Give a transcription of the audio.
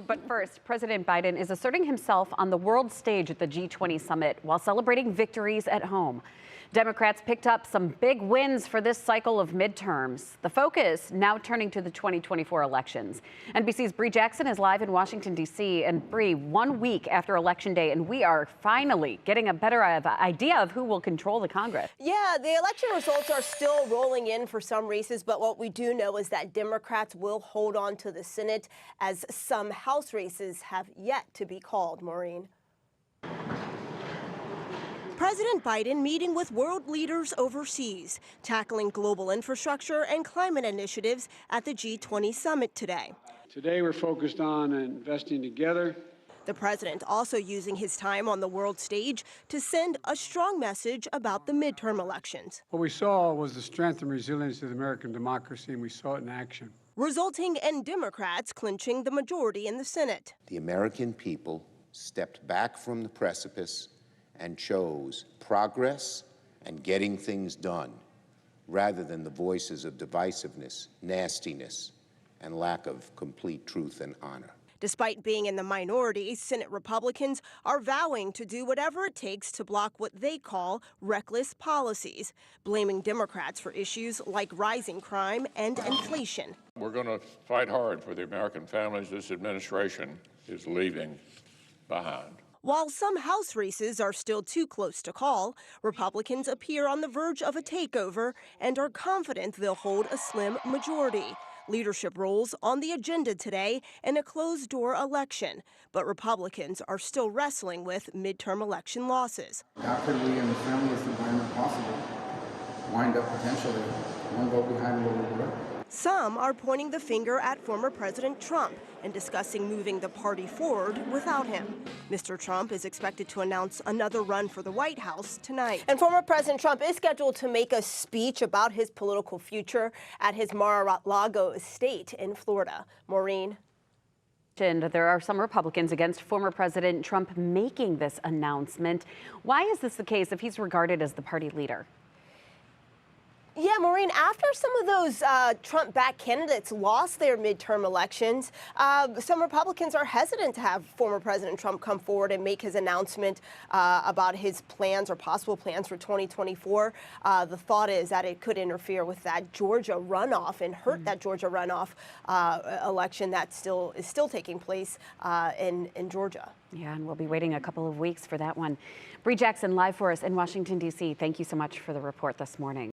But first, President Biden is asserting himself on the world stage at the G20 Summit while celebrating victories at home. Democrats picked up some big wins for this cycle of midterms. The focus now turning to the 2024 elections. NBC's Bree Jackson is live in Washington, D.C. And Bree, 1 week after Election Day, and we are finally getting a better idea of who will control the Congress. Yeah, the election results are still rolling in for some races, but what we do know is that Democrats will hold on to the Senate as some House races have yet to be called. Maureen. President Biden meeting with world leaders overseas, tackling global infrastructure and climate initiatives at the G20 Summit today. Today we're focused on investing together. The president also using his time on the world stage to send a strong message about the midterm elections. What we saw was the strength and resilience of American democracy, and we saw it in action, resulting in Democrats clinching the majority in the Senate. The American people stepped back from the precipice and chose progress and getting things done, rather than the voices of divisiveness, nastiness, and lack of complete truth and honor. Despite being in the minority, Senate Republicans are vowing to do whatever it takes to block what they call reckless policies, blaming Democrats for issues like rising crime and inflation. We're going to fight hard for the American families this administration is leaving behind. While some House races are still too close to call, Republicans appear on the verge of a takeover and are confident they'll hold a slim majority. Leadership roles on the agenda today in a closed-door election, but Republicans are still wrestling with midterm election losses. How could we, in the friendliest environment possible, wind up potentially one vote behind where we were? Some are pointing the finger at former President Trump and discussing moving the party forward without him. Mr. Trump is expected to announce another run for the White House tonight. And former President Trump is scheduled to make a speech about his political future at his Mar-a-Lago estate in Florida. Maureen. There are some Republicans against former President Trump making this announcement. Why is this the case if he's regarded as the party leader? Yeah, Maureen, after some of those Trump-backed candidates lost their midterm elections, some Republicans are hesitant to have former President Trump come forward and make his announcement about his plans or possible plans for 2024. The thought is that it could interfere with that Georgia runoff and hurt that Georgia runoff election that is still taking place in Georgia. Yeah, and we'll be waiting a couple of weeks for that one. Bree Jackson, live for us in Washington, D.C. Thank you so much for the report this morning.